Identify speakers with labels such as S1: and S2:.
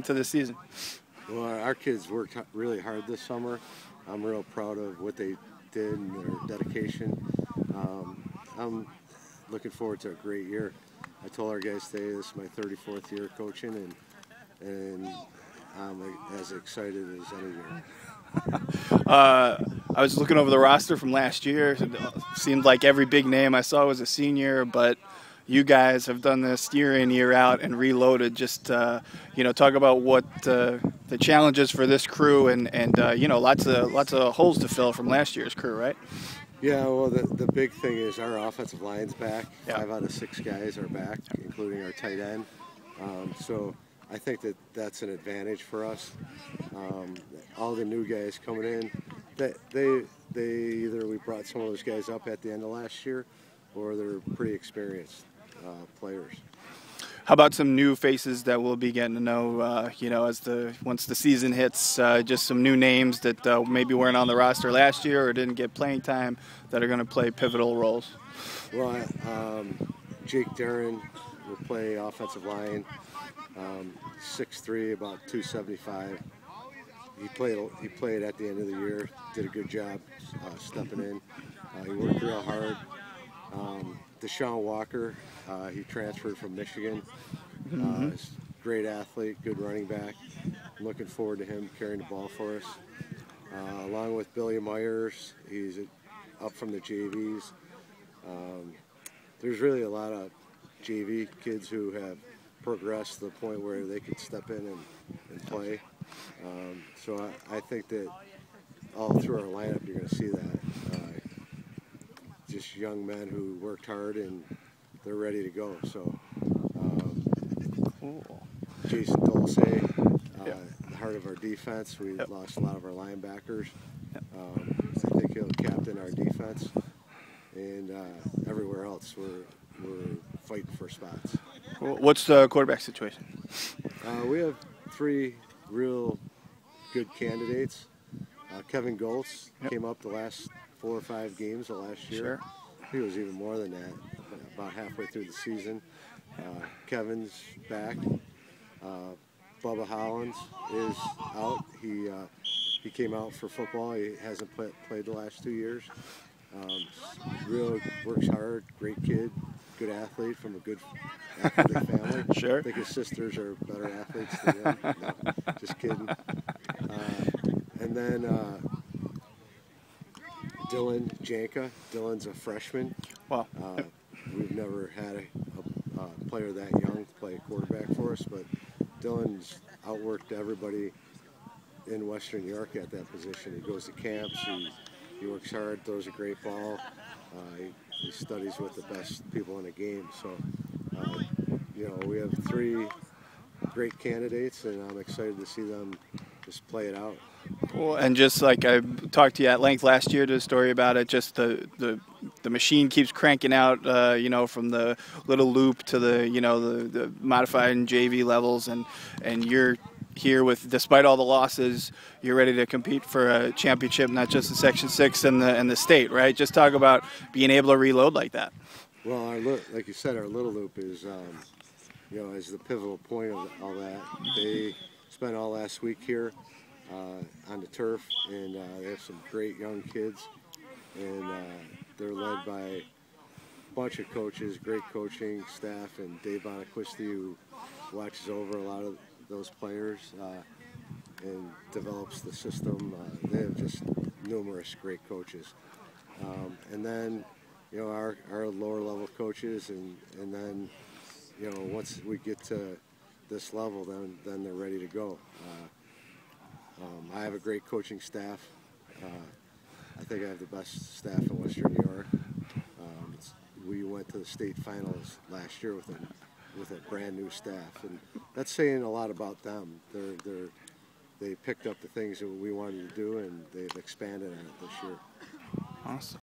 S1: to this season?
S2: Well, our kids worked really hard this summer. I'm real proud of what they did and their dedication. I'm looking forward to a great year. I told our guys today this is my 34th year coaching, and I'm as excited as any year.
S1: I was looking over the roster from last year. It seemed like every big name I saw was a senior, but you guys have done this year in, year out, and reloaded. Just talk about what the challenges for this crew, and lots of holes to fill from last year's crew, right?
S2: Yeah, well, the big thing is our offensive line's back.
S1: Yeah.
S2: 5 out of 6 guys are back, including our tight end. So I think that's an advantage for us. All the new guys coming in, they either we brought some of those guys up at the end of last year, or they're pretty experienced players.
S1: How about some new faces that we'll be getting to know, once the season hits? Just some new names that maybe weren't on the roster last year or didn't get playing time that are going to play pivotal roles.
S2: Well, Jake Darren will play offensive line, 6'3", about 275. He played at the end of the year, did a good job stepping in. He worked real hard. Deshaun Walker, he transferred from Michigan. He's a great athlete, good running back. I'm looking forward to him carrying the ball for us. Along with Billy Myers, he's up from the JVs. There's really a lot of JV kids who have progressed to the point where they could step in and play. So I think that all through our lineup you're going to see that. Just young men who worked hard and they're ready to go. So
S1: Cool.
S2: Jason Dulce, the heart of our defense. We lost a lot of our linebackers. I think he'll captain our defense, and everywhere else we're fighting for spots.
S1: What's the quarterback situation?
S2: We have 3 real good candidates. Kevin Goltz came up the last 4 or 5 games of last year.
S1: Sure.
S2: He was even more than that, about halfway through the season. Kevin's back. Bubba Hollins is out. He came out for football. He hasn't played the last 2 years. Real works hard, great kid, good athlete from a good athletic family.
S1: Sure.
S2: I think his sisters are better athletes than him. No, just kidding. And then Dylan Janka. Dylan's a freshman.
S1: Wow.
S2: We've never had a player that young play quarterback for us, but Dylan's outworked everybody in Western New York at that position. He goes to camps, he works hard, throws a great ball. He studies with the best people in the game. So, we have 3 great candidates, and I'm excited to see them just play it out.
S1: Cool. And just like I talked to you at length last year, did a story about it. Just the machine keeps cranking out. From the little loop to the modified and JV levels, and you're here with, despite all the losses, you're ready to compete for a championship, not just the Section 6 and the state, right? Just talk about being able to reload like that.
S2: Well, like you said, our little loop is, is the pivotal point of all that. They spent all last week here on the turf, and they have some great young kids, and they're led by a bunch of coaches, great coaching staff, and Dave Bonaquisti, who watches over a lot of those players and develops the system. They have just numerous great coaches. And then, our lower level coaches, and then, once we get to this level, then they're ready to go. I have a great coaching staff. I think I have the best staff in Western New York. We went to the state finals last year with a brand new staff, and that's saying a lot about them. They picked up the things that we wanted to do, and they've expanded on it this year.
S1: Awesome.